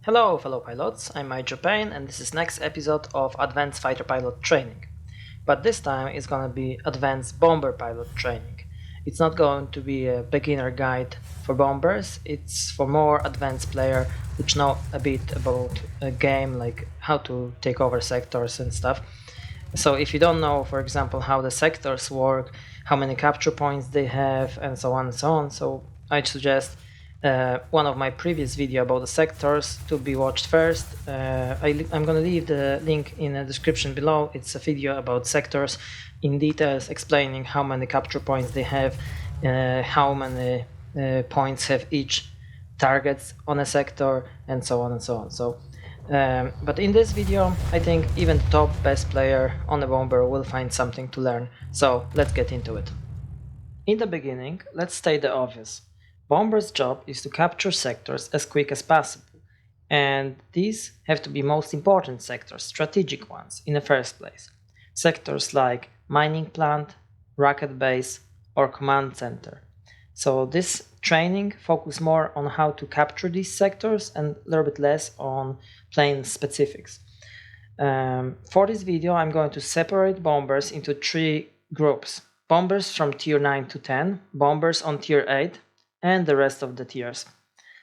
Hello fellow pilots, I'm Major Payne and this is next episode of Advanced Fighter Pilot Training. But this time it's gonna be Advanced Bomber Pilot Training. It's not going to be a beginner guide for bombers, it's for more advanced players which know a bit about a game, like how to take over sectors and stuff. So if you don't know, for example, how the sectors work, how many capture points they have, and so on, so I suggest one of my previous video about the sectors to be watched first. I'm gonna leave the link in the description below. It's a video about sectors in details, explaining how many capture points they have, how many points have each targets on a sector, and so on. But in this video, I think even the top best player on a bomber will find something to learn. So let's get into it. In the beginning, let's state the obvious. Bomber's job is to capture sectors as quick as possible, and these have to be most important sectors, strategic ones, in the first place. Sectors like mining plant, rocket base, or command center. So this training focuses more on how to capture these sectors and a little bit less on plane specifics. For this video, I'm going to separate bombers into three groups. Bombers from tier 9 to 10, bombers on tier 8, and the rest of the tiers.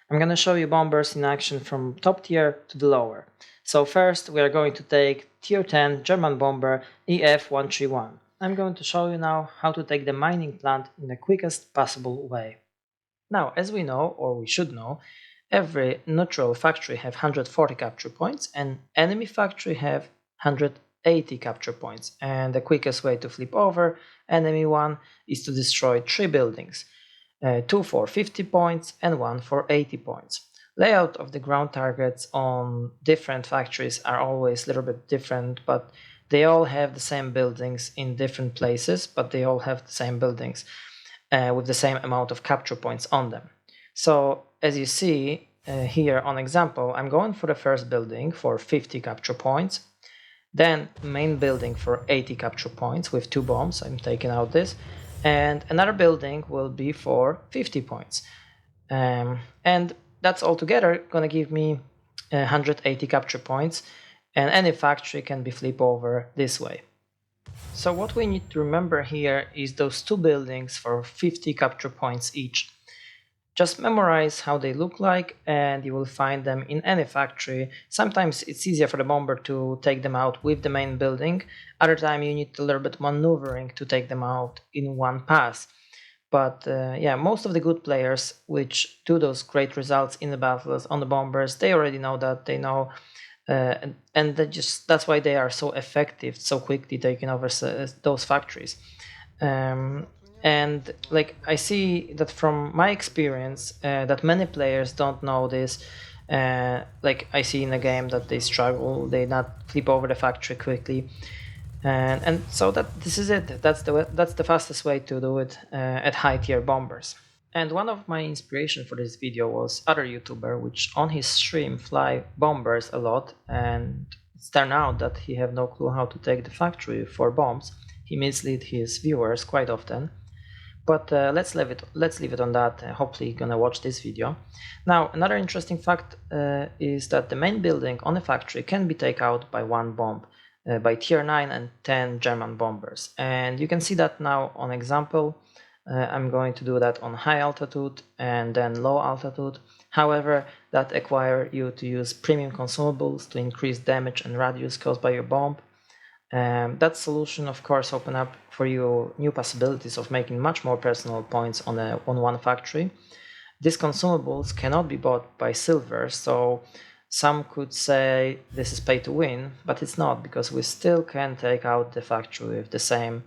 I'm going to show you bombers in action from top tier to the lower. So first we are going to take tier 10 German bomber Ef131. I'm going to show you now how to take the mining plant in the quickest possible way. Now, as we know, or we should know, every neutral factory have 140 capture points and enemy factory have 180 capture points, and the quickest way to flip over enemy one is to destroy 3 buildings. 2 for 50 points and 1 for 80 points. Layout of the ground targets on different factories are always a little bit different, but they all have the same buildings in different places, but they all have the same buildings with the same amount of capture points on them. So as you see here on example, I'm going for the first building for 50 capture points, then main building for 80 capture points with 2 bombs. I'm taking out this. And another building will be for 50 points. And that's altogether gonna give me 180 capture points, and any factory can be flipped over this way. So what we need to remember here is those 2 buildings for 50 capture points each. Just memorize how they look like and you will find them in any factory. Sometimes it's easier for the bomber to take them out with the main building. Other time you need a little bit maneuvering to take them out in one pass. But yeah, most of the good players which do those great results in the battles on the bombers, they already know that, they know and that's why they are so effective, so quickly taking over those factories. And like I see that from my experience that many players don't know this. Like I see in the game that they struggle, they not flip over the factory quickly, and so that this is it. That's the fastest way to do it at high tier bombers. And one of my inspiration for this video was other YouTuber which on his stream fly bombers a lot, and it's turned out that he have no clue how to take the factory for bombs. He mislead his viewers quite often. But let's leave it on that. Hopefully you're gonna watch this video. Now, another interesting fact is that the main building on a factory can be taken out by 1 bomb by tier 9 and 10 German bombers. And you can see that now on example. I'm going to do that on high altitude and then low altitude. However, that requires you to use premium consumables to increase damage and radius caused by your bomb. That solution of course open up for you new possibilities of making much more personal points on one factory. These consumables cannot be bought by silver, so some could say this is pay to win, but it's not, because we still can take out the factory with the same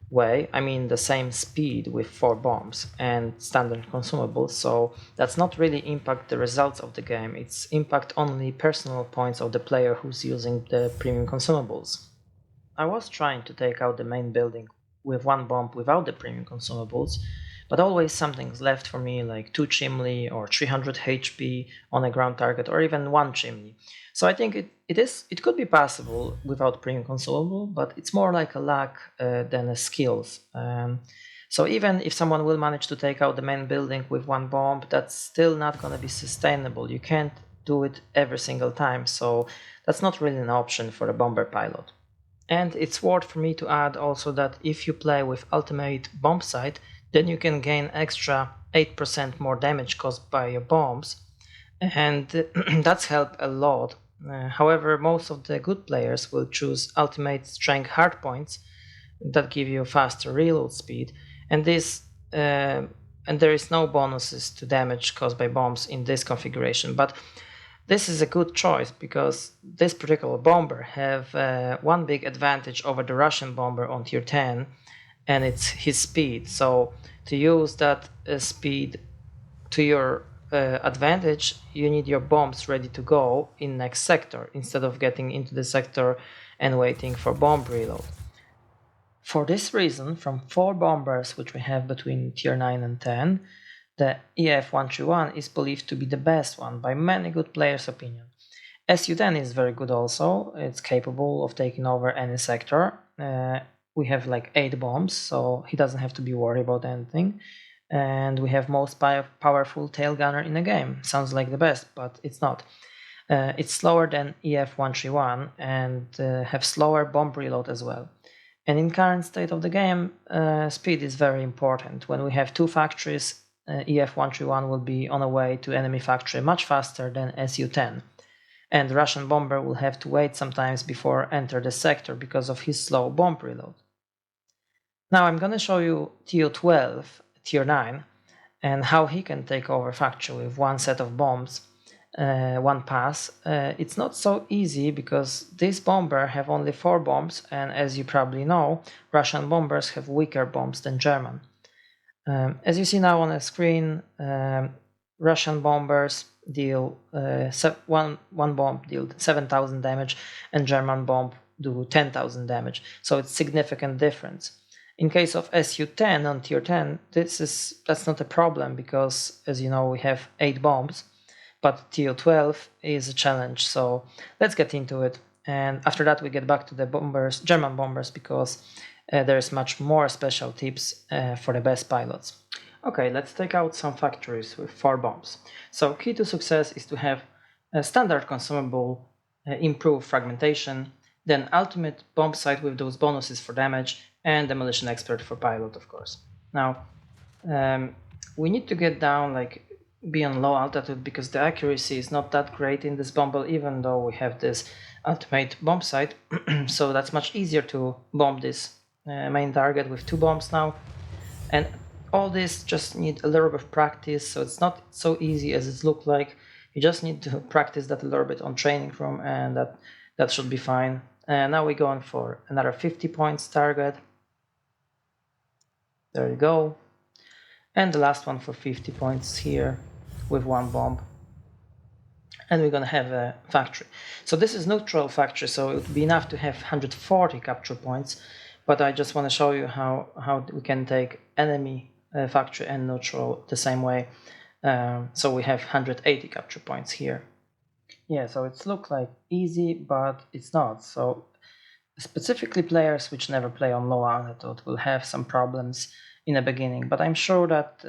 way, I mean the same speed with 4 bombs and standard consumables, so that's not really impact the results of the game, it's impact only personal points of the player who's using the premium consumables. I was trying to take out the main building with 1 bomb without the premium consumables, but always something's left for me, like 2 chimney or 300 HP on a ground target, or even 1 chimney. So I think it could be possible without premium consumable, but it's more like a luck than a skills. So even if someone will manage to take out the main building with 1 bomb, that's still not going to be sustainable. You can't do it every single time, so that's not really an option for a bomber pilot. And it's worth for me to add also that if you play with ultimate bomb sight, then you can gain extra 8% more damage caused by your bombs, and that's helped a lot. However, most of the good players will choose ultimate strength hardpoints that give you faster reload speed, and there is no bonuses to damage caused by bombs in this configuration. But this is a good choice because this particular bomber have one big advantage over the Russian bomber on tier 10, and it's his speed. So to use that speed to your advantage, you need your bombs ready to go in next sector instead of getting into the sector and waiting for bomb reload. For this reason, from 4 bombers which we have between tier 9 and 10, the Ef131 is believed to be the best one by many good players' opinion. Tu-10 is very good also, it's capable of taking over any sector. We have like 8 bombs, so he doesn't have to be worried about anything. And we have most powerful tail gunner in the game. Sounds like the best, but it's not. It's slower than Ef131 and have slower bomb reload as well. And in current state of the game, speed is very important. When we have 2 factories, Ef131 will be on a way to enemy factory much faster than Su-10. And the Russian bomber will have to wait sometimes before enter the sector because of his slow bomb reload. Now I'm gonna show you Tu-12, tier 9, and how he can take over factory with one set of bombs, one pass. It's not so easy because this bomber have only 4 bombs, and as you probably know, Russian bombers have weaker bombs than German. As you see now on the screen, Russian bombers deal one bomb deal 7,000 damage, and German bomb do 10,000 damage. So it's significant difference. In case of Su-10 on tier 10, that's not a problem because, as you know, we have 8 bombs, but Tu-12 is a challenge. So let's get into it. And after that, we get back to the bombers, German bombers, because there's much more special tips for the best pilots. Okay, let's take out some factories with 4 bombs. So key to success is to have a standard consumable, improve fragmentation, then ultimate bomb sight with those bonuses for damage, and demolition expert for pilot, of course. Now, we need to get down, like, be on low altitude because the accuracy is not that great in this bomber, even though we have this ultimate bomb sight. So that's much easier to bomb this main target with 2 bombs now. And all this just need a little bit of practice, so it's not so easy as it looks like. You just need to practice that a little bit on training room, and that should be fine. And now we're going for another 50 points target. There you go. And the last one for 50 points here with 1 bomb. And we're gonna have a factory. So this is neutral factory, so it would be enough to have 140 capture points. But I just want to show you how we can take enemy factory and neutral the same way. So we have 180 capture points here. Yeah, so it looks like easy, but it's not. So specifically players which never play on low altitude will have some problems in the beginning, but I'm sure that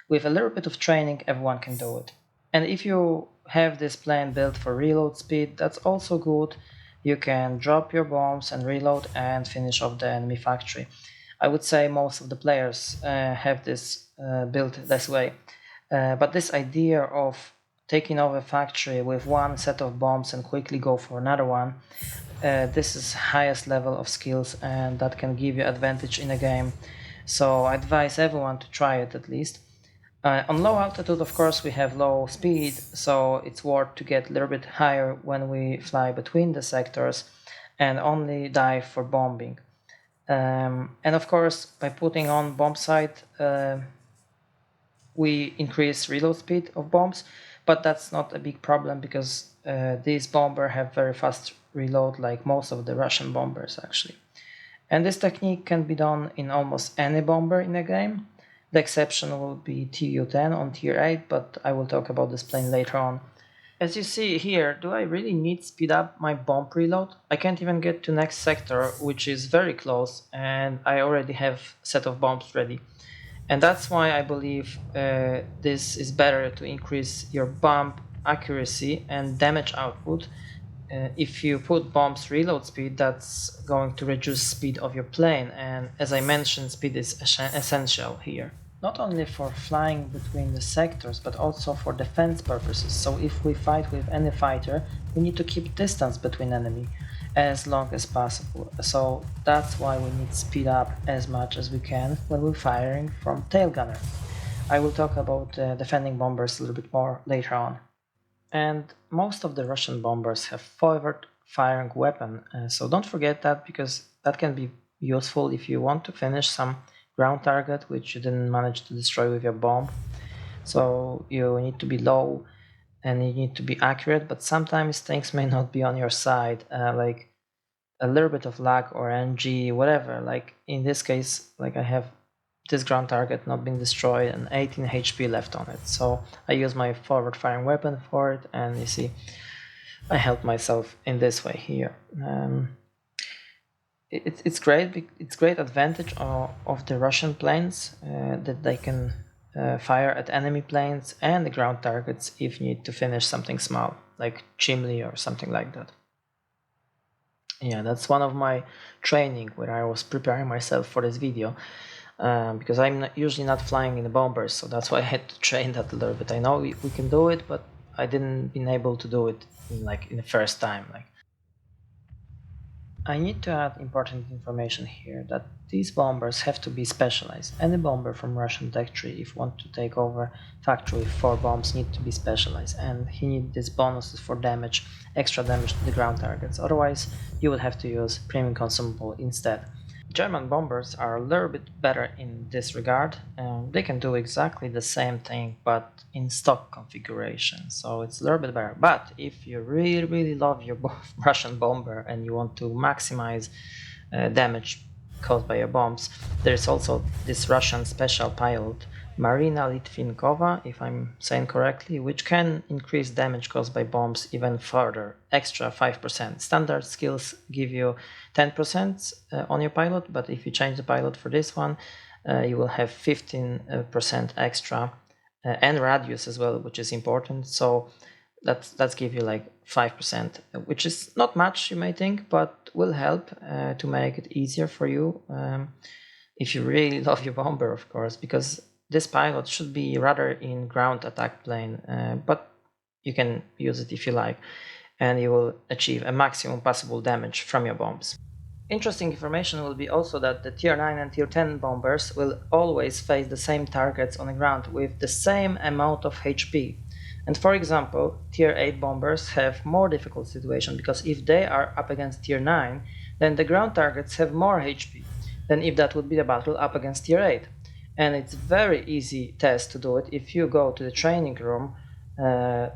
with a little bit of training everyone can do it. And if you have this plane built for reload speed, that's also good. You can drop your bombs and reload and finish off the enemy factory. I would say most of the players have this built this way, but this idea of taking over a factory with one set of bombs and quickly go for another one, this is highest level of skills, and that can give you advantage in a game. So I advise everyone to try it at least. On low altitude, of course, we have low speed, so it's worth to get a little bit higher when we fly between the sectors and only dive for bombing. And of course, by putting on bomb sight, we increase reload speed of bombs, but that's not a big problem because these bombers have very fast reload, like most of the Russian bombers actually. And this technique can be done in almost any bomber in the game. The exception will be Tu-10 on tier 8, but I will talk about this plane later on. As you see here, do I really need speed up my bomb reload? I can't even get to next sector, which is very close, and I already have a set of bombs ready. And that's why I believe this is better to increase your bomb accuracy and damage output. If you put bombs reload speed, that's going to reduce speed of your plane, and as I mentioned, speed is essential here. Not only for flying between the sectors, but also for defense purposes. So if we fight with any fighter, we need to keep distance between enemy as long as possible. So that's why we need speed up as much as we can when we're firing from tail gunner. I will talk about defending bombers a little bit more later on. And most of the Russian bombers have forward firing weapon, so don't forget that, because that can be useful if you want to finish some ground target which you didn't manage to destroy with your bomb. So you need to be low and you need to be accurate, but sometimes things may not be on your side, like a little bit of lag or NG, whatever. Like in this case, like I have this ground target not being destroyed and 18 HP left on it, so I use my forward firing weapon for it, and you see I help myself in this way here. It's great. It's great advantage of the Russian planes, that they can fire at enemy planes and the ground targets if you need to finish something small like chimney or something like that. Yeah, that's one of my training where I was preparing myself for this video. Because I'm usually not flying in the bombers, so that's why I had to train that a little bit. I know we can do it, but I didn't been able to do it in the first time. I need to add important information here, that these bombers have to be specialized. Any bomber from Russian Tech Tree, if want to take over factory with 4 bombs, need to be specialized, and he needs these bonuses for damage, extra damage to the ground targets. Otherwise, you would have to use premium consumable instead. German bombers are a little bit better in this regard. They can do exactly the same thing, but in stock configuration, so it's a little bit better. But if you really love your Russian bomber and you want to maximize damage caused by your bombs, there's also this Russian special pilot, Marina Litvinkova, if I'm saying correctly, which can increase damage caused by bombs even further, extra 5%. Standard skills give you 10% on your pilot, but if you change the pilot for this one, you will have 15% extra, and radius as well, which is important. So let's give you like 5%, which is not much, you may think, but will help to make it easier for you if you really love your bomber, of course, because this pilot should be rather in ground attack plane, but you can use it if you like, and you will achieve a maximum possible damage from your bombs. Interesting information will be also that the tier 9 and tier 10 bombers will always face the same targets on the ground with the same amount of HP. And for example, tier 8 bombers have more difficult situation, because if they are up against tier 9, then the ground targets have more HP than if that would be the battle up against tier 8. And it's very easy test to do it. If you go to the training room,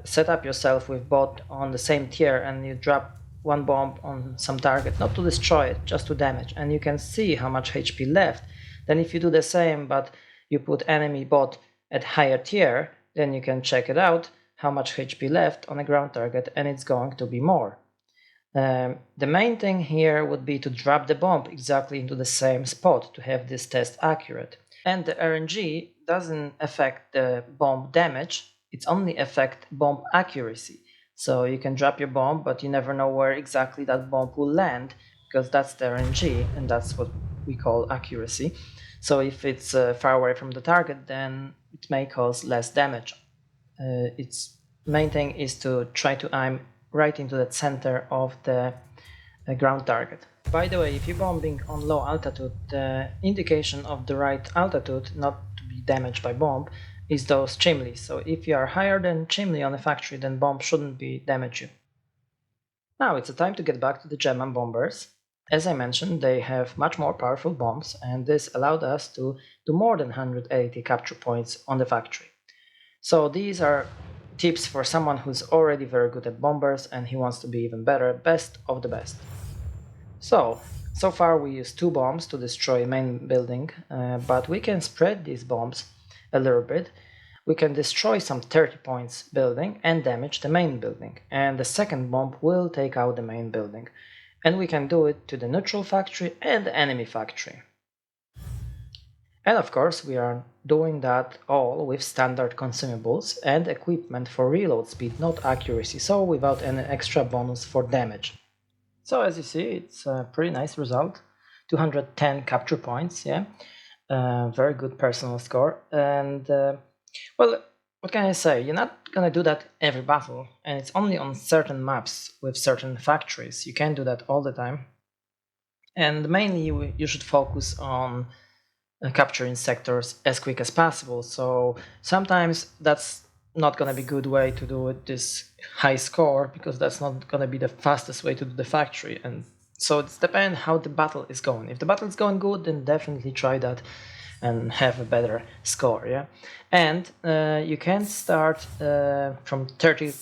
set up yourself with bot on the same tier, and you drop one bomb on some target, not to destroy it, just to damage, and you can see how much HP left. Then if you do the same, but you put enemy bot at higher tier, then you can check it out, how much HP left on a ground target, and it's going to be more. The main thing here would be to drop the bomb exactly into the same spot to have this test accurate. And the RNG doesn't affect the bomb damage, it's only affect bomb accuracy. So you can drop your bomb, but you never know where exactly that bomb will land, because that's the RNG, and that's what we call accuracy. So if it's far away from the target, then it may cause less damage. Its main thing is to try to aim right into the center of the ground target. By the way, if you're bombing on low altitude, the indication of the right altitude not to be damaged by bomb is those chimneys. So if you are higher than chimney on a factory, then bomb shouldn't be damage you. Now it's a time to get back to the German bombers. As I mentioned, they have much more powerful bombs, and this allowed us to do more than 180 capture points on the factory. So these are tips for someone who's already very good at bombers and he wants to be even better, best of the best. So far we used 2 bombs to destroy main building, but we can spread these bombs a little bit. We can destroy some 30 points building and damage the main building, and the second bomb will take out the main building, and we can do it to the neutral factory and the enemy factory. And of course, we are doing that all with standard consumables and equipment for reload speed, not accuracy, so without any extra bonus for damage. So as you see, it's a pretty nice result. 210 capture points, yeah. Very good personal score. And well, what can I say? You're not gonna do that every battle, and it's only on certain maps with certain factories. You can't do that all the time. And mainly you should focus on capturing sectors as quick as possible. So sometimes that's not going to be a good way to do it, this high score, because that's not going to be the fastest way to do the factory. And so it's depends how the battle is going. If the battle is going good, then definitely try that and have a better score. Yeah, and you can start from 30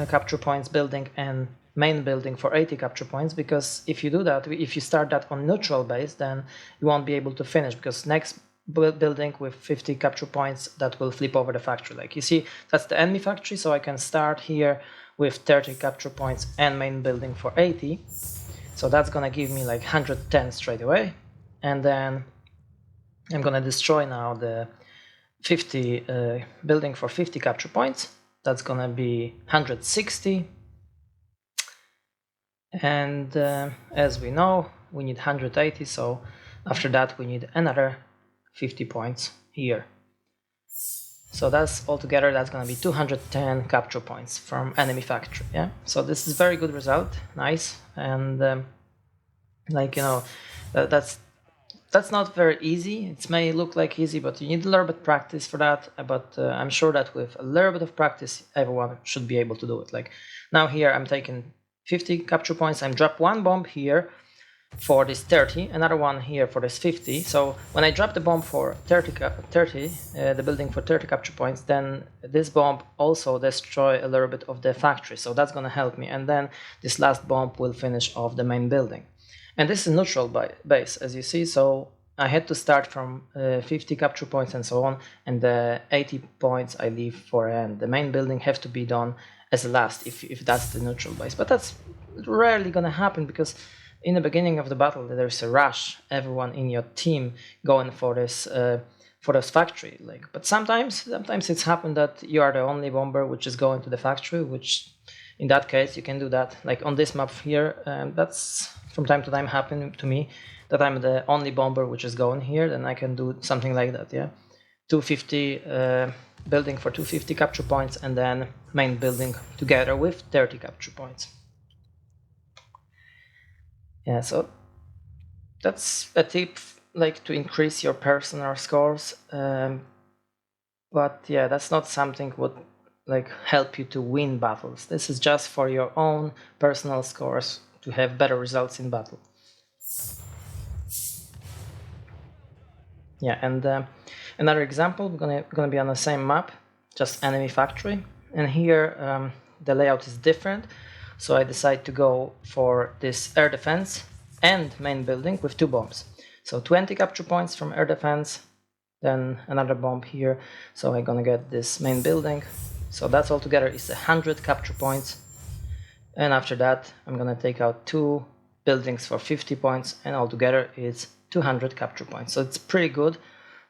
capture points building and main building for 80 capture points, because if you do that, if you start that on neutral base, then you won't be able to finish, because next building with 50 capture points, that will flip over the factory. Like you see, that's the enemy factory, so I can start here with 30 capture points and main building for 80, so that's gonna give me like 110 straight away. And then I'm gonna destroy now the 50 building for 50 capture points. That's gonna be 160. And as we know, we need 180, so after that we need another 50 points here. So that's altogether, that's going to be 210 capture points from enemy factory. Yeah, so this is very good result, nice. And like, you know, that's not very easy. It may look like easy, but you need a little bit of practice for that. But I'm sure that with a little bit of practice, everyone should be able to do it. Like now here I'm taking 50 capture points. I'm drop one bomb here for this 30, another one here for this 50. So when I drop the bomb for 30, the building for 30 capture points, then this bomb also destroy a little bit of the factory. So that's gonna help me. And then this last bomb will finish off the main building. And this is neutral base, as you see. So I had to start from 50 capture points and so on, and the 80 points I leave for end. The main building have to be done as last if that's the neutral base. But that's rarely gonna happen, because in the beginning of the battle there's a rush, everyone in your team going for this factory. Like, but sometimes it's happened that you are the only bomber which is going to the factory, which in that case you can do that. Like on this map here, that's from time to time happened to me, that I'm the only bomber which is going here, then I can do something like that. Yeah, 250 building for 250 capture points, and then main building together with 30 capture points. Yeah, so that's a tip, like to increase your personal scores. But yeah, that's not something would like help you to win battles. This is just for your own personal scores to have better results in battle. Yeah, and another example, we're gonna be on the same map, just enemy factory, and here the layout is different. So I decide to go for this air defense and main building with 2 bombs. So 20 capture points from air defense, then another bomb here. So I'm gonna get this main building. So that's altogether is 100 capture points. And after that, I'm gonna take out 2 buildings for 50 points, and altogether it's 200 capture points. So it's pretty good,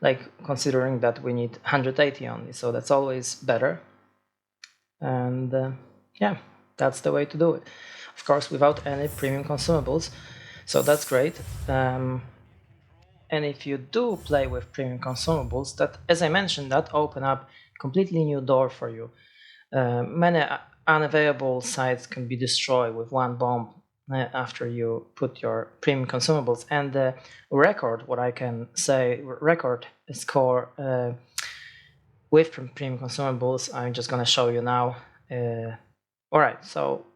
like considering that we need 180 only. So that's always better. And yeah, that's the way to do it. Of course, without any premium consumables. So that's great. And if you do play with premium consumables, that, as I mentioned, that open up completely new door for you. Many unavailable sites can be destroyed with one bomb after you put your premium consumables. And the record, what I can say, record score with premium consumables, I'm just gonna show you now. Alright, so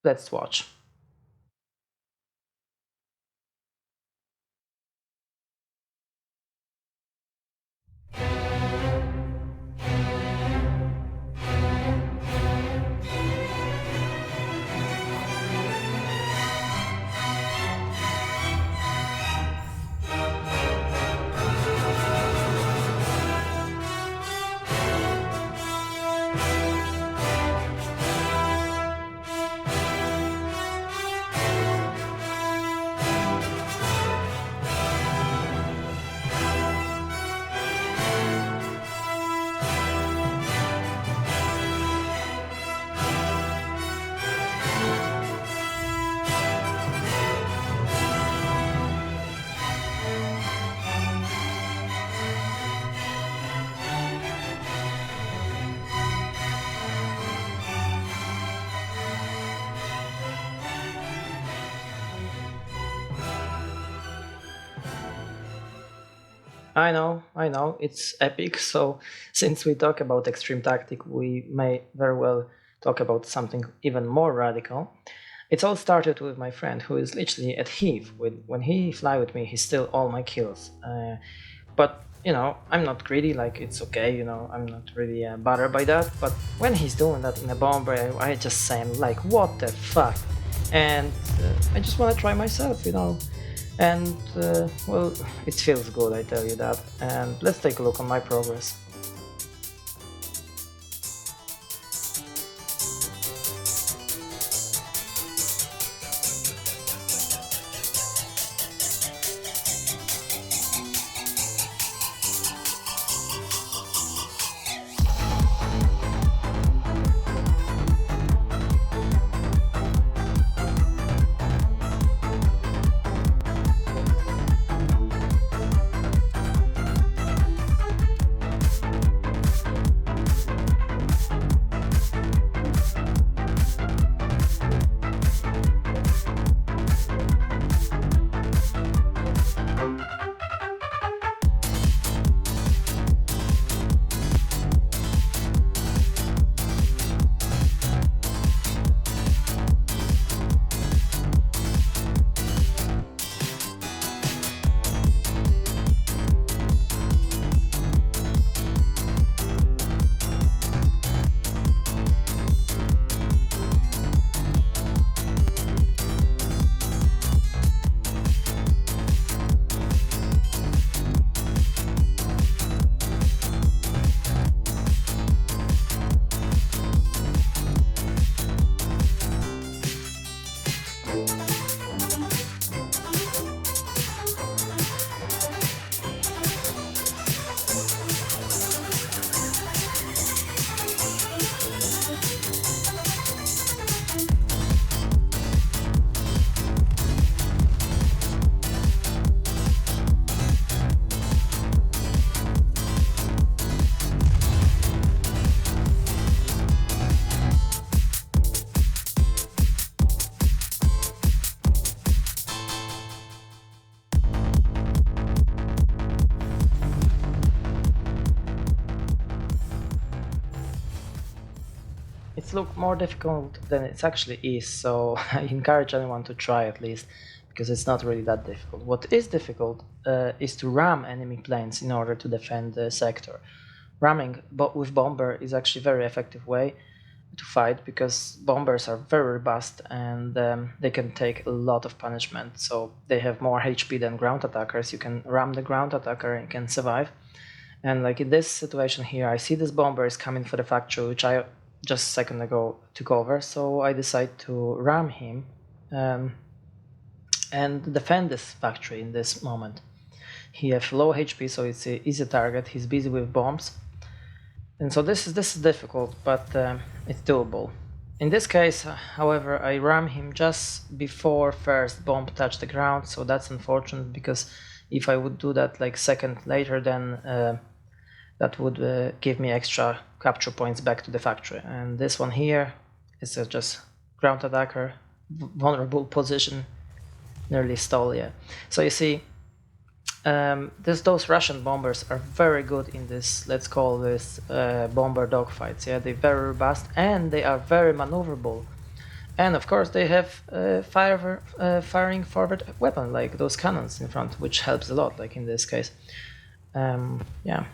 let's watch. I know, it's epic. So, since we talk about extreme tactic, we may very well talk about something even more radical. It all started with my friend, who is literally at heave. When he fly with me, he steal all my kills. But I'm not greedy. Like it's okay. I'm not really bothered by that. But when he's doing that in a bomber, I just say, like, what the fuck? And I just want to try myself. And well, it feels good, I tell you that. And let's take a look on my progress. It's look more difficult than it actually is, so I encourage anyone to try at least, because it's not really that difficult. What is difficult is to ram enemy planes in order to defend the sector. Ramming with bomber is actually a very effective way to fight, because bombers are very robust and they can take a lot of punishment. So they have more HP than ground attackers. You can ram the ground attacker and can survive. And like in this situation here, I see this bomber is coming for the factory, which I just a second ago took over. So I decide to ram him and defend this factory in this moment. He has low HP, so it's an easy target. He's busy with bombs. And so this is difficult, but it's doable. In this case, however, I ram him just before first bomb touched the ground, so that's unfortunate, because if I would do that like second later, then that would give me extra capture points back to the factory. And this one here is just ground attacker, vulnerable position, nearly stall, yeah. So you see, those Russian bombers are very good in this, let's call this bomber dogfights. Yeah, they're very robust and they are very maneuverable. And of course they have firing forward weapon, like those cannons in front, which helps a lot, like in this case. Yeah.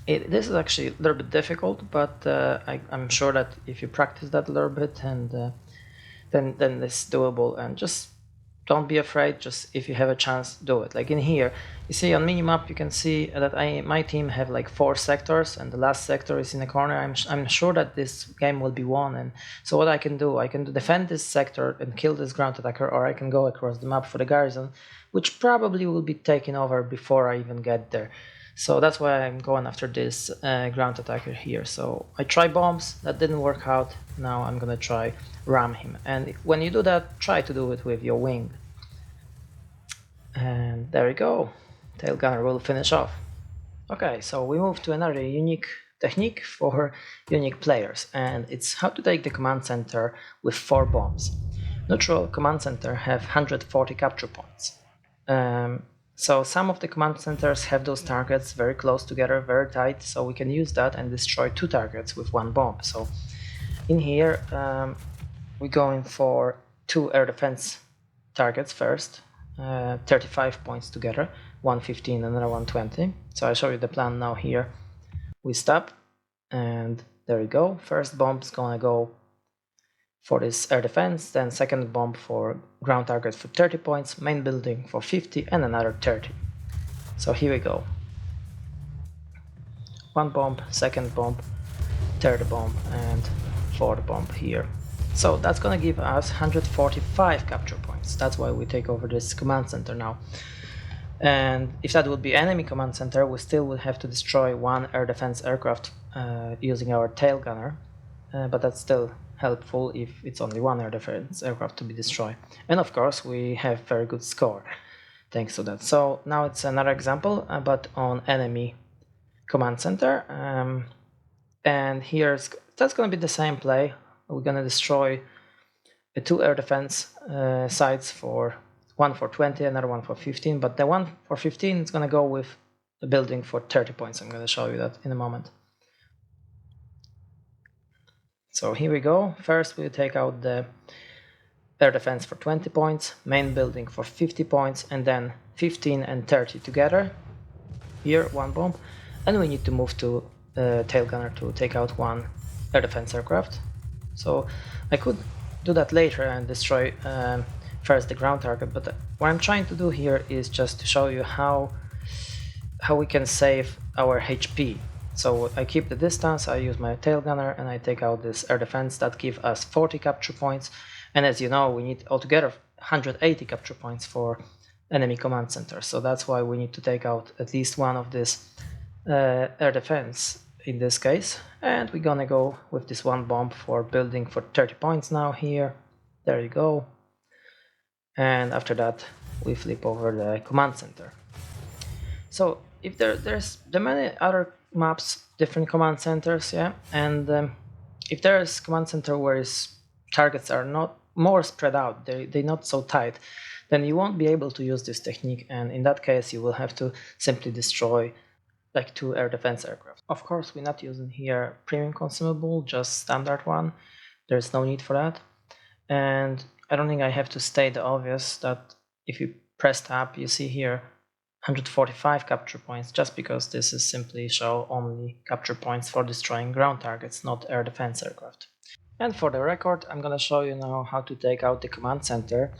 This is actually a little bit difficult, but I'm sure that if you practice that a little bit, and then it's doable. And just don't be afraid. Just if you have a chance, do it. Like in here, you see on minimap, you can see that my team have like 4 sectors, and the last sector is in the corner. I'm sure that this game will be won. And so what I can defend this sector and kill this ground attacker, or I can go across the map for the garrison, which probably will be taken over before I even get there. So that's why I'm going after this ground attacker here. So I try bombs, that didn't work out. Now I'm gonna try ram him. And when you do that, try to do it with your wing. And there we go. Tail gunner will finish off. Okay, so we move to another unique technique for unique players, and it's how to take the command center with 4 bombs. Neutral command center have 140 capture points. So some of the command centers have those targets very close together, very tight, so we can use that and destroy 2 targets with 1 bomb. So in here we're going for 2 air defense targets first, 35 points together, 115 and another 120. So I show you the plan now here. We stop, and there we go. First bomb's gonna go for this air defense, then second bomb for ground target for 30 points, main building for 50 and another 30. So here we go. One bomb, second bomb, third bomb, and fourth bomb here. So that's gonna give us 145 capture points. That's why we take over this command center now. And if that would be enemy command center, we still would have to destroy 1 air defense aircraft using our tail gunner, but that's still helpful if it's only 1 air defense aircraft to be destroyed. And of course we have very good score thanks to that. So now it's another example, but on enemy command center, and that's going to be the same play. We're going to destroy 2 air defense sites, for one for 20, another one for 15, but the one for 15 is going to go with a building for 30 points. I'm going to show you that in a moment. So here we go. First we'll take out the air defense for 20 points, main building for 50 points, and then 15 and 30 together. Here, 1 bomb, and we need to move to tail gunner to take out 1 air defense aircraft. So I could do that later and destroy first the ground target, but what I'm trying to do here is just to show you how we can save our HP. So I keep the distance, I use my tail gunner, and I take out this air defense. That gives us 40 capture points, and as you know, we need altogether 180 capture points for enemy command center. So that's why we need to take out at least one of this air defense in this case, and we're gonna go with this 1 bomb for building for 30 points now here. There you go. And after that we flip over the command center. So if there's many other maps, different command centers, yeah, and if there's command center where targets are not more spread out, they're not so tight, then you won't be able to use this technique, and in that case you will have to simply destroy like 2 air defense aircraft. Of course we're not using here premium consumable, just standard one. There's no need for that, and I don't think I have to state the obvious that if you press tab you see here 145 capture points, just because this is simply show only capture points for destroying ground targets, not air defense aircraft. And for the record, I'm gonna show you now how to take out the command center,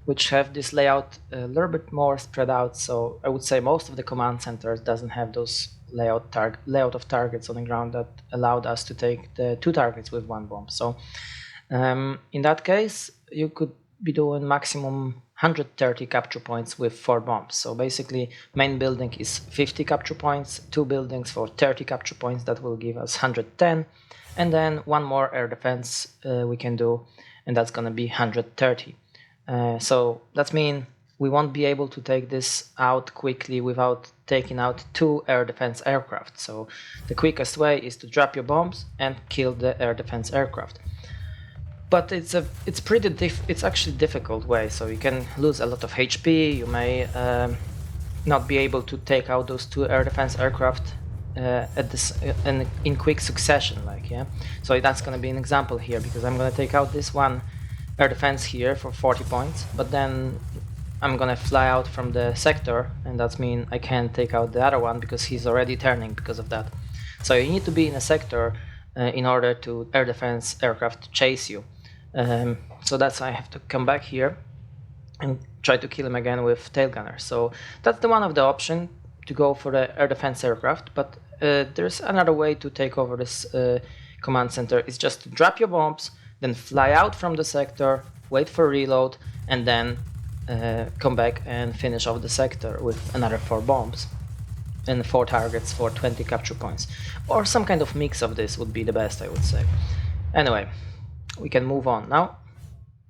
which have this layout a little bit more spread out. So I would say most of the command centers doesn't have those layout of targets on the ground that allowed us to take the 2 targets with 1 bomb. So in that case you could be doing maximum 130 capture points with 4 bombs. So basically main building is 50 capture points, 2 buildings for 30 capture points, that will give us 110, and then 1 more air defense we can do, and that's gonna be 130. So that means we won't be able to take this out quickly without taking out 2 air defense aircraft. So the quickest way is to drop your bombs and kill the air defense aircraft. But it's actually a difficult way, so you can lose a lot of HP, you may not be able to take out those 2 air defense aircraft in quick succession, like, yeah. So that's gonna be an example here, because I'm gonna take out this 1 air defense here for 40 points, but then I'm gonna fly out from the sector, and that means I can't take out the other one because he's already turning because of that. So you need to be in a sector in order to air defense aircraft chase you. So that's why I have to come back here and try to kill him again with tail gunner. So that's one of the options, to go for the air defense aircraft, but there's another way to take over this command center. It's just to drop your bombs, then fly out from the sector, wait for reload, and then come back and finish off the sector with another 4 bombs and 4 targets for 20 capture points, or some kind of mix of this would be the best, I would say. Anyway, we can move on now.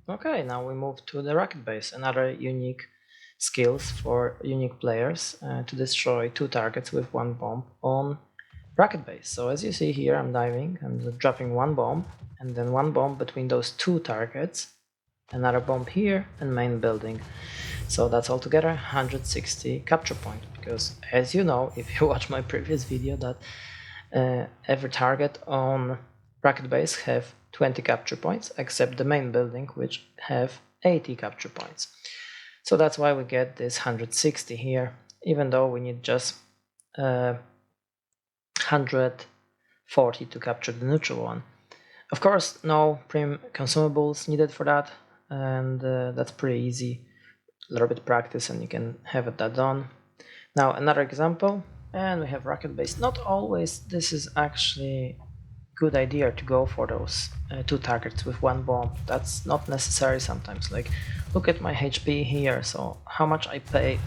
Okay, now we move to the rocket base, another unique skills for unique players, to destroy 2 targets with 1 bomb on rocket base. So as you see here, I'm diving, I'm dropping 1 bomb, and then 1 bomb between those 2 targets, another bomb here, and main building. So that's altogether 160 capture points, because as you know, if you watch my previous video, that every target on rocket base have 20 capture points, except the main building, which have 80 capture points. So that's why we get this 160 here, even though we need just 140 to capture the neutral one. Of course, no prim consumables needed for that, and that's pretty easy. A little bit of practice and you can have that done. Now another example, and we have rocket base. Not always this is actually good idea to go for those two targets with one bomb. That's not necessary sometimes. Like, look at my HP here. So how much I pay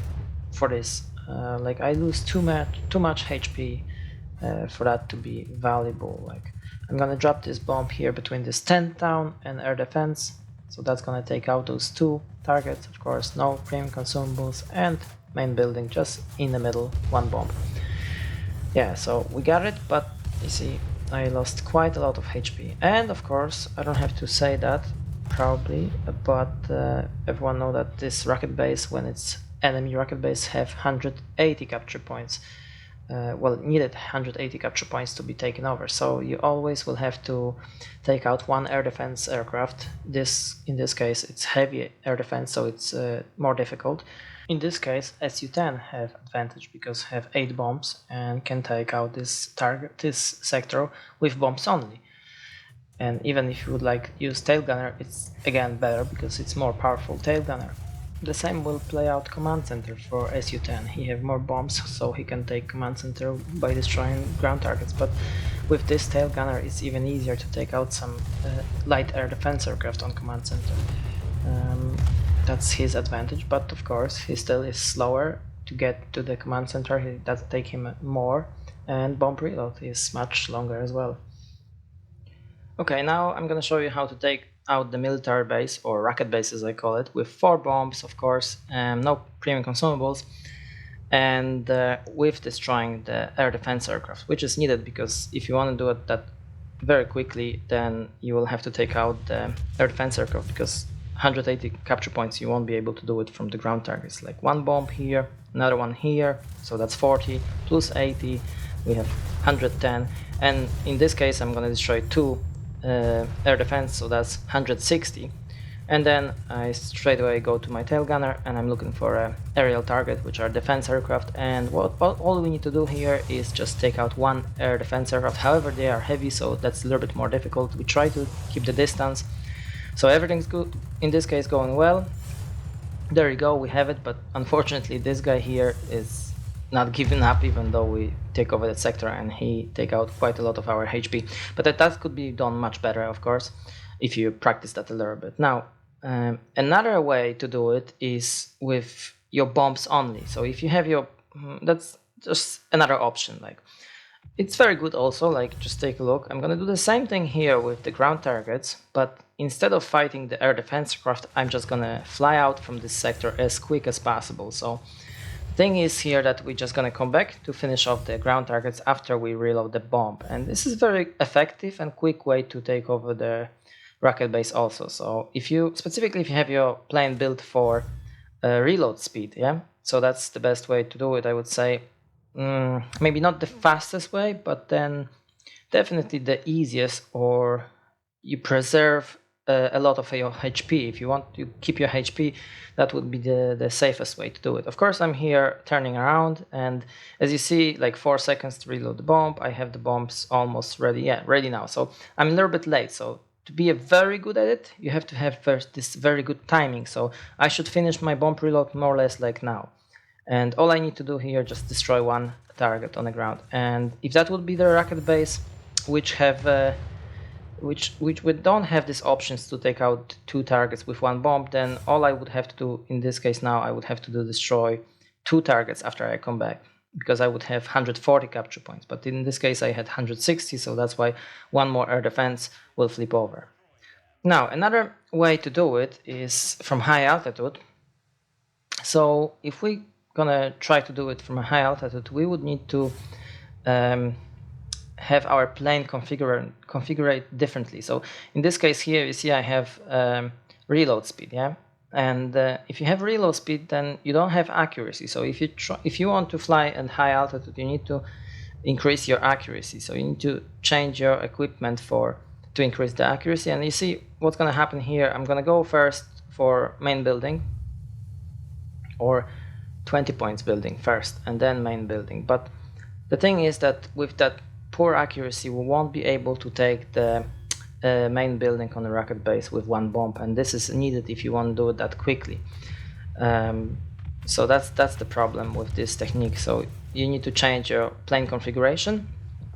for this? Like, I lose too much HP for that to be valuable. Like, I'm gonna drop this bomb here between this 10 town and air defense. So that's gonna take out those two targets. Of course, no premium consumables, and main building just in the middle, one bomb. Yeah, so we got it, but you see, I lost quite a lot of HP. And of course, I don't have to say that probably, but everyone know that this rocket base, when it's enemy rocket base, have 180 capture points. Well, needed 180 capture points to be taken over, so you always will have to take out one air defense aircraft. In this case it's heavy air defense, so it's more difficult. In this case, Tu-10 have advantage because have 8 bombs and can take out this sector with bombs only. And even if you would like use tail gunner, it's again better because it's more powerful tail gunner. The same will play out command center for Tu-10. He have more bombs, so he can take command center by destroying ground targets, but with this tail gunner it's even easier to take out some light air defense aircraft on command center. That's his advantage, but of course he still is slower to get to the command center. It does take him more, and bomb reload is much longer as well. Okay, now I'm gonna show you how to take out the military base, or rocket base as I call it, with 4 bombs, of course, no premium consumables, and with destroying the air defense aircraft, which is needed because if you want to do it that very quickly, then you will have to take out the air defense aircraft, because 180 capture points you won't be able to do it from the ground targets. Like one bomb here, another one here, so that's 40 plus 80, we have 110, and in this case I'm gonna destroy 2 air defense, so that's 160, and then I straight away go to my tail gunner and I'm looking for a aerial target, which are defense aircraft, and all we need to do here is just take out one air defense aircraft. However, they are heavy, so that's a little bit more difficult. We try to keep the distance, so everything's good in this case, going well. There you go, we have it, but unfortunately this guy here is not giving up, even though we take over that sector and he take out quite a lot of our HP. But that could be done much better, of course, if you practice that a little bit. Now, another way to do it is with your bombs only. So if you have your, that's just another option. Like, it's very good also, like, just take a look. I'm gonna do the same thing here with the ground targets, but instead of fighting the air defense craft, I'm just gonna fly out from this sector as quick as possible. So thing is here that we're just gonna come back to finish off the ground targets after we reload the bomb, and this is very effective and quick way to take over the rocket base also. So if you have your plane built for reload speed, yeah, so that's the best way to do it, I would say. Maybe not the fastest way, but then definitely the easiest, or you preserve a lot of your HP. If you want to keep your HP, that would be the safest way to do it. Of course, I'm here turning around, and as you see, like 4 seconds to reload the bomb. I have the bombs almost ready. Yeah, ready now. So I'm a little bit late. So to be very good at it, you have to have first this very good timing. So I should finish my bomb reload more or less like now. And all I need to do here, just destroy one target on the ground. And if that would be the rocket base, which have which we don't have these options to take out 2 targets with 1 bomb, then all I would have to do in this case now, I would have to destroy 2 targets after I come back, because I would have 140 capture points. But in this case I had 160, so that's why 1 more air defense will flip over. Now another way to do it is from high altitude. So if we gonna try to do it from a high altitude, we would need to have our plane configured differently. So in this case here, you see I have reload speed, yeah. And if you have reload speed, then you don't have accuracy. So if you want to fly at high altitude, you need to increase your accuracy. So you need to change your equipment to increase the accuracy. And you see what's going to happen here. I'm going to go first for main building, or 20 points building first and then main building. But the thing is that with that poor accuracy, we won't be able to take the main building on the rocket base with one bomb, and this is needed if you want to do it that quickly. So that's the problem with this technique. So you need to change your plane configuration.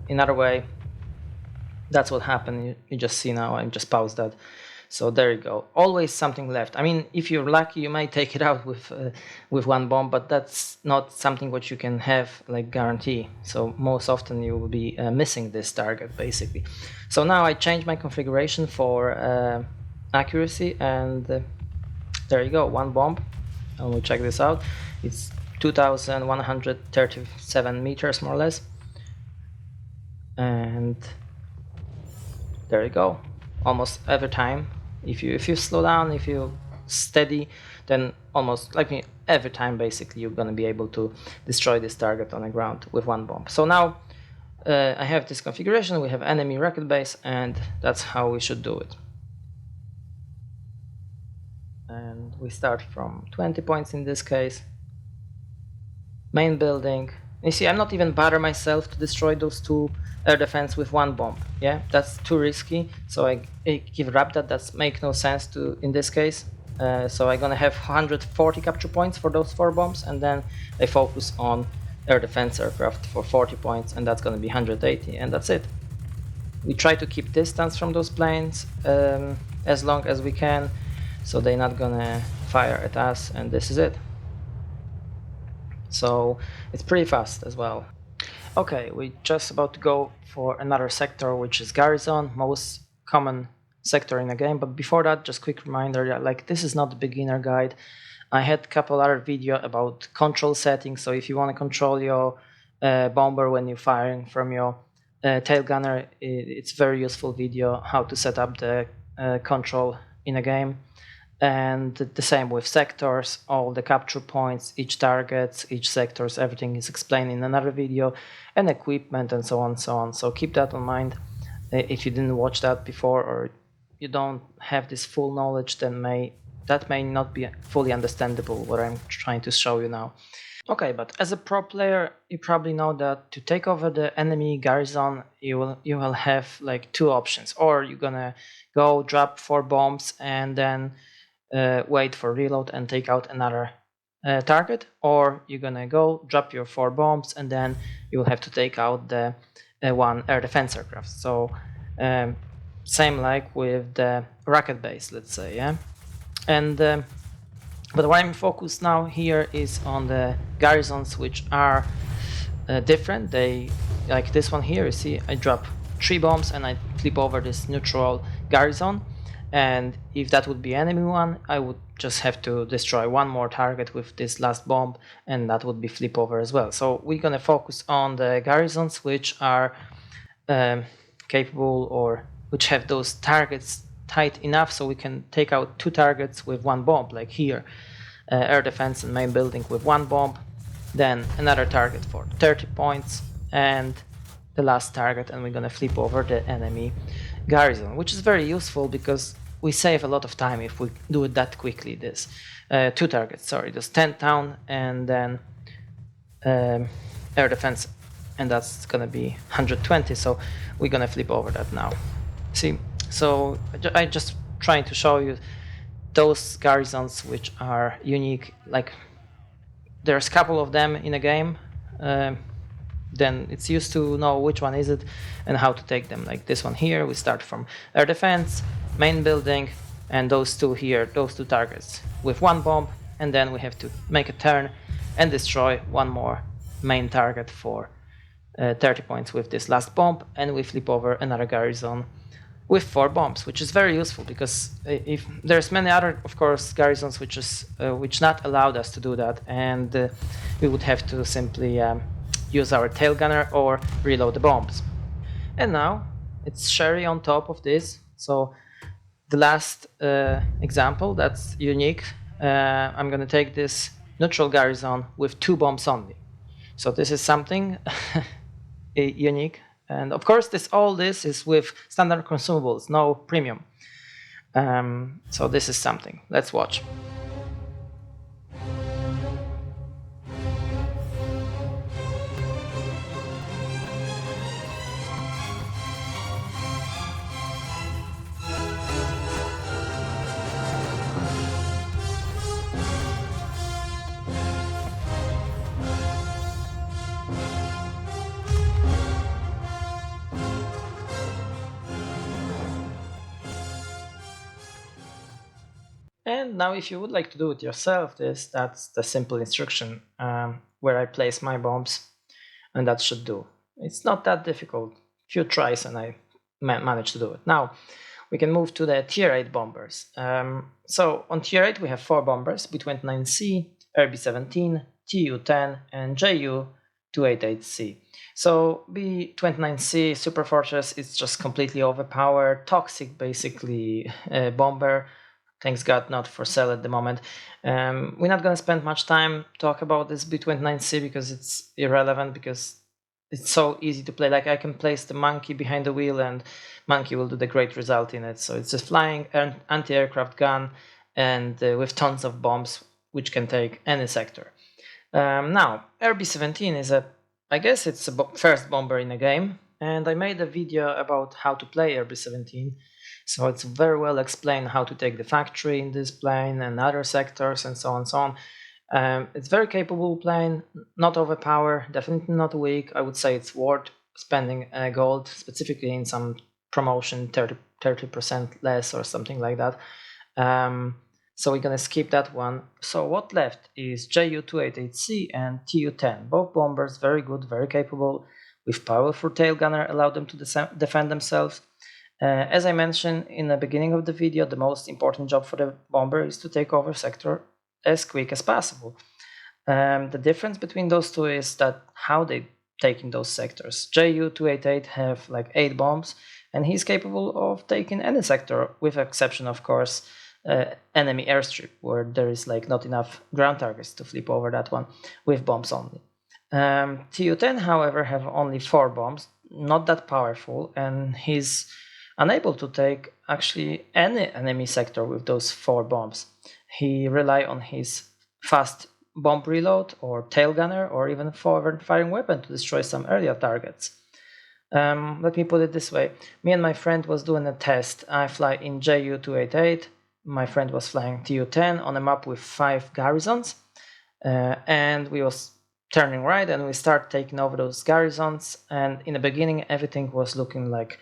Another way, that's what happened. You just see now, I just paused that. So there you go. Always something left. I mean, if you're lucky, you might take it out with one bomb, but that's not something what you can have like guarantee. So most often you will be missing this target basically. So now I changed my configuration for accuracy, and there you go, one bomb. And we'll check this out. It's 2,137 meters more or less, and there you go. Almost every time, if you slow down, if you steady, then almost like me, every time basically you're gonna be able to destroy this target on the ground with one bomb. So now I have this configuration, we have enemy rocket base, and that's how we should do it. And we start from 20 points in this case. Main building. You see, I'm not even bother myself to destroy those two air defense with one bomb. Yeah, that's too risky. So I give up that. That's make no sense to in this case. So I'm gonna have 140 capture points for those 4 bombs, and then I focus on air defense aircraft for 40 points, and that's gonna be 180, and that's it. We try to keep distance from those planes as long as we can, so they're not gonna fire at us, and this is it. So it's pretty fast as well. Okay, we're just about to go for another sector, which is garrison, most common sector in the game. But before that, just quick reminder that like this is not the beginner guide. I had a couple other video about control settings. So if you want to control your bomber when you're firing from your tail gunner, it's very useful video how to set up the control in a game. And the same with sectors, all the capture points, each targets, each sectors, everything is explained in another video, and equipment and so on, so on. So keep that in mind. If you didn't watch that before, or you don't have this full knowledge, then that may not be fully understandable what I'm trying to show you now. Okay, but as a pro player, you probably know that to take over the enemy garrison, you will have like 2 options. Or you're gonna go drop 4 bombs and then wait for reload and take out another target, or you're gonna go drop your 4 bombs and then you will have to take out the 1 air defense aircraft. So same like with the rocket base, let's say, yeah. And but what I'm focused now here is on the garrisons, which are different. They, like this one here, you see I drop 3 bombs and I flip over this neutral garrison. And if that would be enemy one, I would just have to destroy 1 more target with this last bomb, and that would be flip over as well. So we're gonna focus on the garrisons which are capable, or which have those targets tight enough so we can take out 2 targets with 1 bomb, like here, air defense and main building with 1 bomb, then another target for 30 points, and the last target, and we're gonna flip over the enemy garrison, which is very useful because we save a lot of time if we do it that quickly. This 2 targets, sorry, just 10 down and then air defense, and that's gonna be 120. So we're gonna flip over that now. See, so I just trying to show you those garrisons which are unique. Like there's a couple of them in a game. Then it's used to know which one is it and how to take them. Like this one here, we start from air defense, main building, and those 2 here, those 2 targets with 1 bomb, and then we have to make a turn and destroy 1 more main target for 30 points with this last bomb, and we flip over another garrison with 4 bombs, which is very useful because if there's many other, of course, garrisons which not allowed us to do that, and we would have to simply use our tail gunner or reload the bombs. And now it's cherry on top of this. So The last example that's unique, I'm going to take this neutral garrison with 2 bombs only. So this is something unique. And of course, all this is with standard consumables, no premium. So this is something. Let's watch. And now if you would like to do it yourself, that's the simple instruction where I place my bombs, and that should do. It's not that difficult. Few tries and I managed to do it. Now we can move to the tier 8 bombers. So on tier 8 we have 4 bombers, B-29C, RB-17, Tu-10 and Ju-288C. So B-29C Super Fortress is just completely overpowered, toxic basically bomber. Thanks God not for sale at the moment. We're not going to spend much time talk about this B-29C because it's irrelevant, because it's so easy to play. Like I can place the monkey behind the wheel and monkey will do the great result in it. So it's a flying anti-aircraft gun and with tons of bombs which can take any sector. Now RB-17 is I guess it's a first bomber in a game, and I made a video about how to play RB-17. So it's very well explained how to take the factory in this plane and other sectors and so on and so on. It's very capable plane, not overpowered, definitely not weak. I would say it's worth spending gold, specifically in some promotion, 30% less or something like that. So we're gonna skip that one. So what left is Ju-288C and Tu-10, both bombers, very good, very capable, with powerful tail gunner, allow them to defend themselves. As I mentioned in the beginning of the video, the most important job for the bomber is to take over sector as quick as possible. The difference between those two is that how they take in those sectors. Ju-288 have like 8 bombs, and he's capable of taking any sector, with exception of course enemy airstrip, where there is like not enough ground targets to flip over that one with bombs only. Tu-10 however have only 4 bombs, not that powerful, and he's unable to take actually any enemy sector with those 4 bombs. He rely on his fast bomb reload or tail gunner or even forward firing weapon to destroy some earlier targets. Let me put it this way. Me and my friend was doing a test. I fly in Ju-288. My friend was flying Tu-10 on a map with 5 garrisons. And we was turning right and we start taking over those garrisons. And in the beginning everything was looking like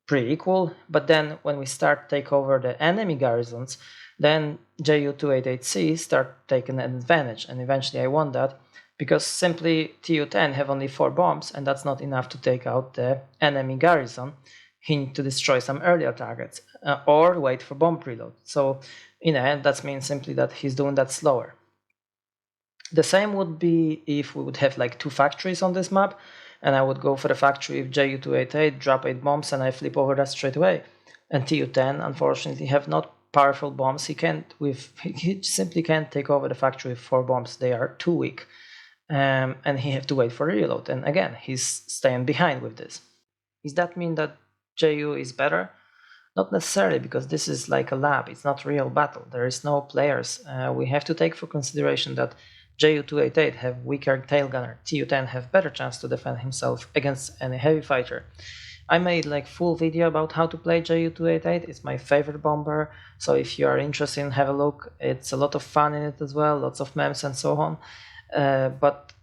pretty equal, but then when we start take over the enemy garrisons, then Ju-288C start taking an advantage, and eventually I won that because simply Tu-10 have only 4 bombs, and that's not enough to take out the enemy garrison. He need to destroy some earlier targets or wait for bomb reload. So in the end, that means simply that he's doing that slower. The same would be if we would have like 2 factories on this map, and I would go for the factory with Ju-288, drop 8 bombs, and I flip over that straight away. And Tu-10, unfortunately, have not powerful bombs. He simply can't take over the factory with 4 bombs. They are too weak, and he have to wait for a reload. And again, he's staying behind with this. Does that mean that Ju is better? Not necessarily, because this is like a lab. It's not real battle. There is no players. We have to take for consideration that Ju-288 have weaker tail gunner, Tu-10 have better chance to defend himself against any heavy fighter. I made like full video about how to play Ju-288, it's my favorite bomber, so if you are interested, have a look. It's a lot of fun in it as well, lots of memes and so on. But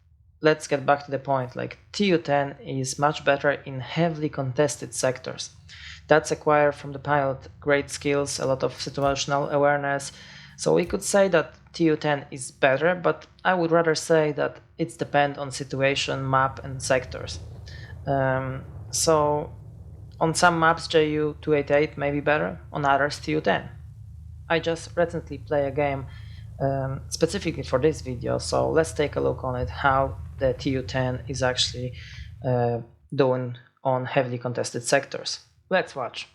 let's get back to the point, like Tu-10 is much better in heavily contested sectors. That's acquired from the pilot, great skills, a lot of situational awareness. So we could say that Tu-10 is better, but I would rather say that it's depend on situation, map and sectors. So on some maps Ju-288 may be better, on others Tu-10. I just recently played a game specifically for this video, so let's take a look on it, how the Tu-10 is actually doing on heavily contested sectors. Let's watch.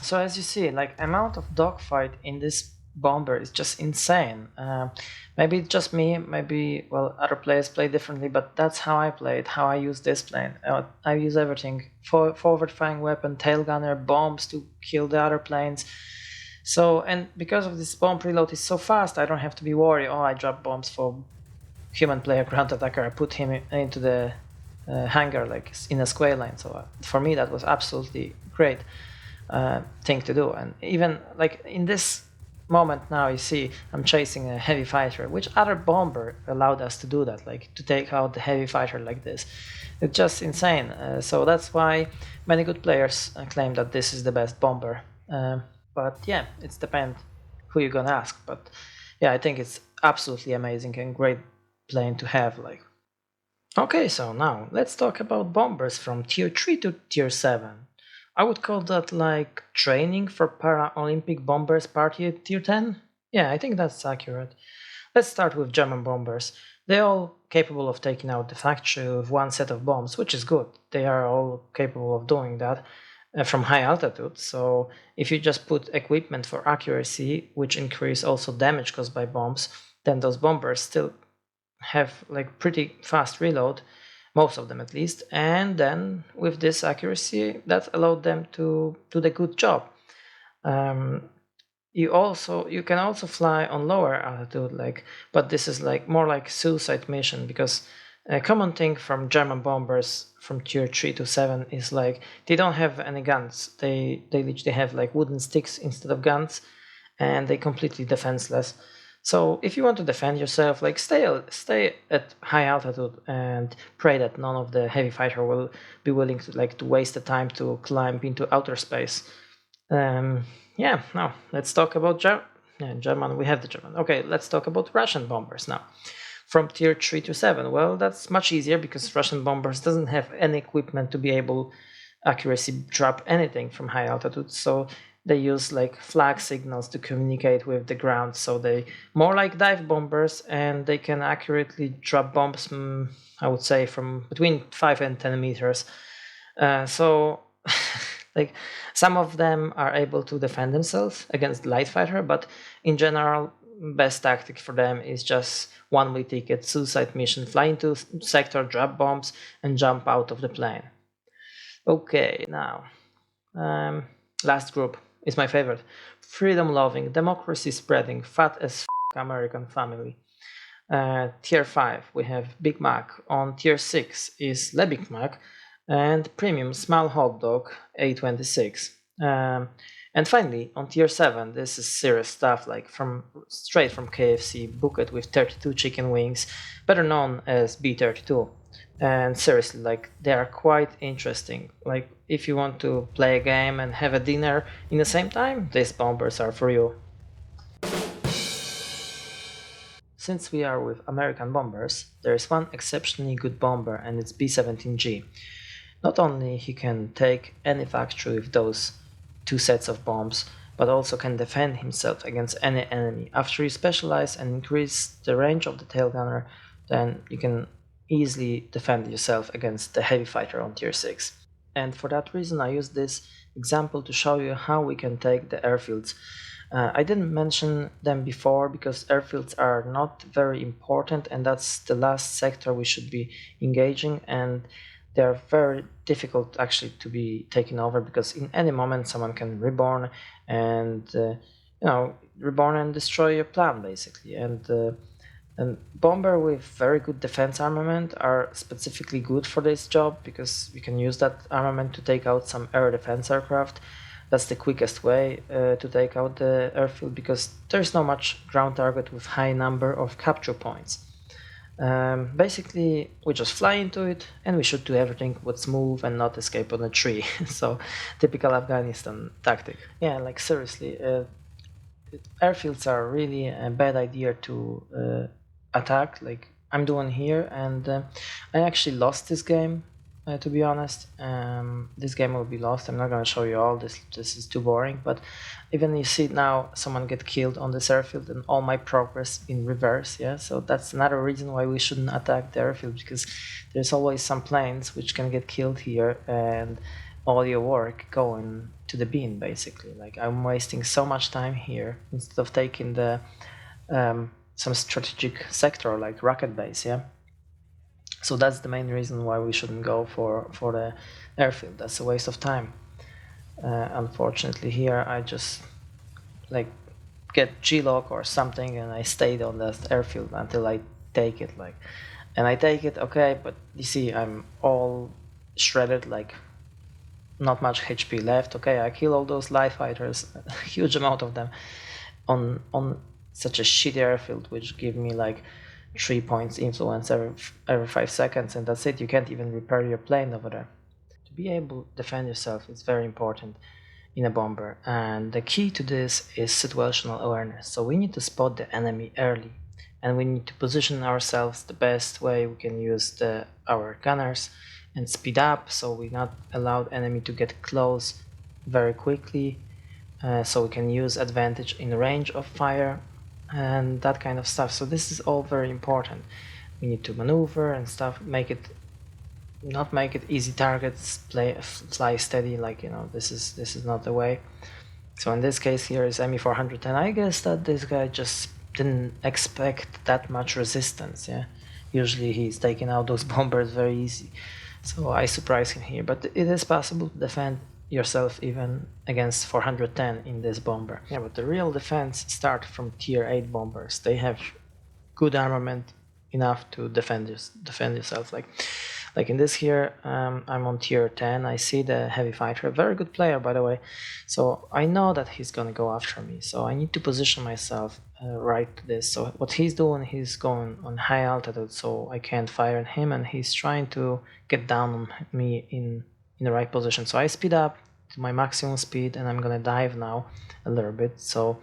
So as you see, like amount of dogfight in this bomber is just insane. Maybe it's just me, maybe well other players play differently, but that's how I play it, how I use this plane. I use everything: forward firing weapon, tail gunner, bombs to kill the other planes. So and because of this bomb preload is so fast, I don't have to be worried. Oh, I drop bombs for human player ground attacker. I put him into the hangar like in a square line. So for me that was absolutely great thing to do. And even like in this moment now, you see I'm chasing a heavy fighter. Which other bomber allowed us to do that, like to take out the heavy fighter like this? It's just insane. So that's why many good players claim that this is the best bomber. But yeah, it's depends who you're gonna ask. But yeah, I think it's absolutely amazing and great plane to have. Like, okay, so now let's talk about bombers from tier 3 to tier 7. I would call that like training for Paralympic bombers party at tier 10. Yeah, I think that's accurate. Let's start with German bombers. They're all capable of taking out the factory with one set of bombs, which is good. They are all capable of doing that from high altitude. So if you just put equipment for accuracy, which increase also damage caused by bombs, then those bombers still have like pretty fast reload, most of them at least, and then with this accuracy that allowed them to do the good job. You can also fly on lower altitude, like, but this is like more like suicide mission, because a common thing from German bombers from tier 3 to 7 is like they don't have any guns. They literally have like wooden sticks instead of guns, and they completely defenseless. So if you want to defend yourself, like stay at high altitude and pray that none of the heavy fighter will be willing to waste the time to climb into outer space. Yeah, now let's talk about German. We have the German. Okay, let's talk about Russian bombers now. From tier 3 to 7. Well, that's much easier because Russian bombers doesn't have any equipment to be able accuracy drop anything from high altitude. So they use like flag signals to communicate with the ground. So they more like dive bombers, and they can accurately drop bombs, I would say, from between 5 and 10 meters. So like some of them are able to defend themselves against light fighter, but in general, best tactic for them is just one-way ticket, suicide mission, fly into sector, drop bombs, and jump out of the plane. Okay, now last group is my favorite: freedom-loving, democracy-spreading, fat as American family. Tier 5 we have Big Mac. On tier 6 is Le Big Mac, and premium small hot dog A26. And finally, on tier 7, this is serious stuff, like straight from KFC, bucket with 32 chicken wings, better known as B32. And seriously, like they are quite interesting. Like if you want to play a game and have a dinner in the same time, these bombers are for you. Since we are with American bombers, there is one exceptionally good bomber, and it's B-17G. Not only he can take any factory with those two sets of bombs, but also can defend himself against any enemy. After you specialize and increase the range of the tail gunner, then you can easily defend yourself against the heavy fighter on tier 6. And for that reason I use this example to show you how we can take the airfields. I didn't mention them before because airfields are not very important, and that's the last sector we should be engaging, and they're very difficult actually to be taken over because in any moment someone can reborn and reborn and destroy your plan basically. And bomber with very good defense armament are specifically good for this job because you can use that armament to take out some air defense aircraft. That's the quickest way to take out the airfield because there's no much ground target with high number of capture points. Basically, we just fly into it and we should do everything what's move and not escape on a tree. So, typical Afghanistan tactic. Yeah, like seriously, airfields are really a bad idea to attack, like I'm doing here, and I actually lost this game. To be honest, this game will be lost. I'm not gonna show you all this. This is too boring. But even you see now, someone get killed on this airfield, and all my progress in reverse. Yeah, so that's another reason why we shouldn't attack the airfield because there's always some planes which can get killed here, and all your work going to the bin, basically. Like, I'm wasting so much time here instead of taking the some strategic sector like rocket base, yeah. So that's the main reason why we shouldn't go for the airfield. That's a waste of time. Unfortunately, here I just like get G-lock or something, and I stayed on that airfield until I take it. Like, and I take it, okay, but you see, I'm all shredded, like not much HP left. Okay, I kill all those light fighters, a huge amount of them, on such a shitty airfield, which give me like 3 points influence every 5 seconds, and that's it. You can't even repair your plane over there. To be able to defend yourself is very important in a bomber, and the key to this is situational awareness. So we need to spot the enemy early, and we need to position ourselves the best way we can use our gunners and speed up, so we not allow the enemy to get close very quickly, so we can use advantage in range of fire and that kind of stuff. So this is all very important. We need to maneuver and stuff, not make it easy targets, fly steady, like, you know, this is not the way. So in this case here is Ef131. I guess that this guy just didn't expect that much resistance, yeah. Usually he's taking out those bombers very easy, so I surprised him here. But it is possible to defend yourself even against 410 in this bomber. Yeah, but the real defense start from tier 8 bombers. They have good armament enough to defend yourself. Like in this here, I'm on tier 10. I see the heavy fighter, very good player, by the way. So I know that he's gonna go after me. So I need to position myself right to this. So what he's doing, he's going on high altitude, so I can't fire at him, and he's trying to get down on me in the right position. So I speed up to my maximum speed, and I'm gonna dive now a little bit. So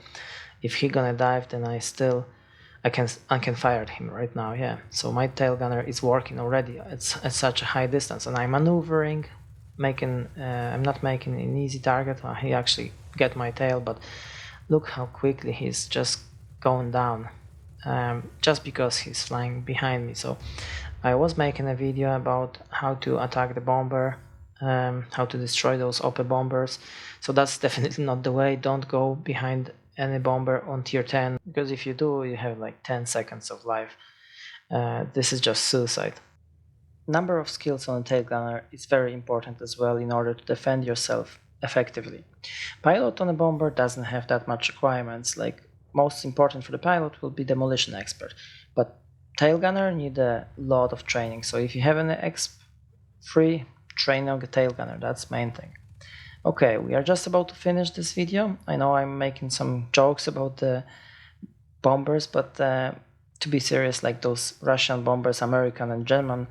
if he gonna dive, then I can fire at him right now, yeah. So my tail gunner is working already at such a high distance, and I'm maneuvering, I'm not making an easy target. He actually get my tail, but look how quickly he's just going down, just because he's flying behind me. So I was making a video about how to attack the bomber, how to destroy those OP bombers. So that's definitely not the way. Don't go behind any bomber on tier 10, because if you do, you have like 10 seconds of life. This is just suicide. Number of skills on a tail gunner is very important as well in order to defend yourself effectively. Pilot on a bomber doesn't have that much requirements. Like, most important for the pilot will be demolition expert, but tail gunner need a lot of training. So if you have an exp, train on the tail gunner, that's main thing. Okay, we are just about to finish this video. I know I'm making some jokes about the bombers, but to be serious, like those Russian bombers, American and German,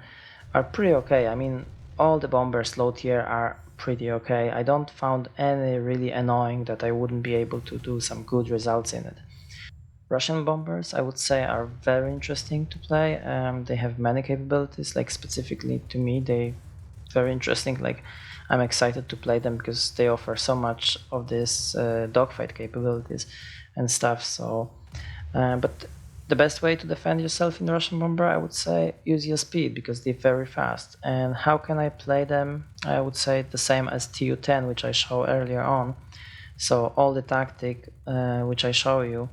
are pretty okay. I mean, all the bombers low tier are pretty okay. I don't found any really annoying that I wouldn't be able to do some good results in it. Russian bombers, I would say, are very interesting to play. They have many capabilities, like specifically to me, they very interesting. Like, I'm excited to play them because they offer so much of this dogfight capabilities and stuff. So, but the best way to defend yourself in Russian bomber, I would say, use your speed, because they're very fast. And how can I play them? I would say the same as Tu-10, which I showed earlier on. So all the tactic which I show you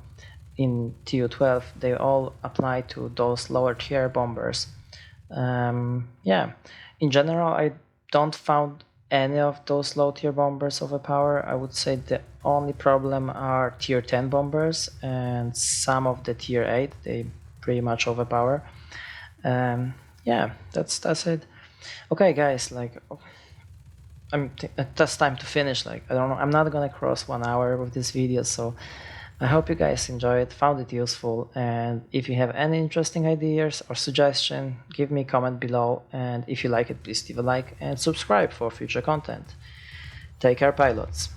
in Tu-12, they all apply to those lower tier bombers. Yeah, in general, I don't found any of those low tier bombers overpower. I would say the only problem are tier 10 bombers and some of the tier 8. They pretty much overpower. Yeah, that's it. Okay, guys, like, that's time to finish. Like, I don't know, I'm not gonna cross 1 hour with this video, so I hope you guys enjoyed, found it useful, and if you have any interesting ideas or suggestion, give me a comment below, and if you like it, please leave a like and subscribe for future content. Take care, pilots.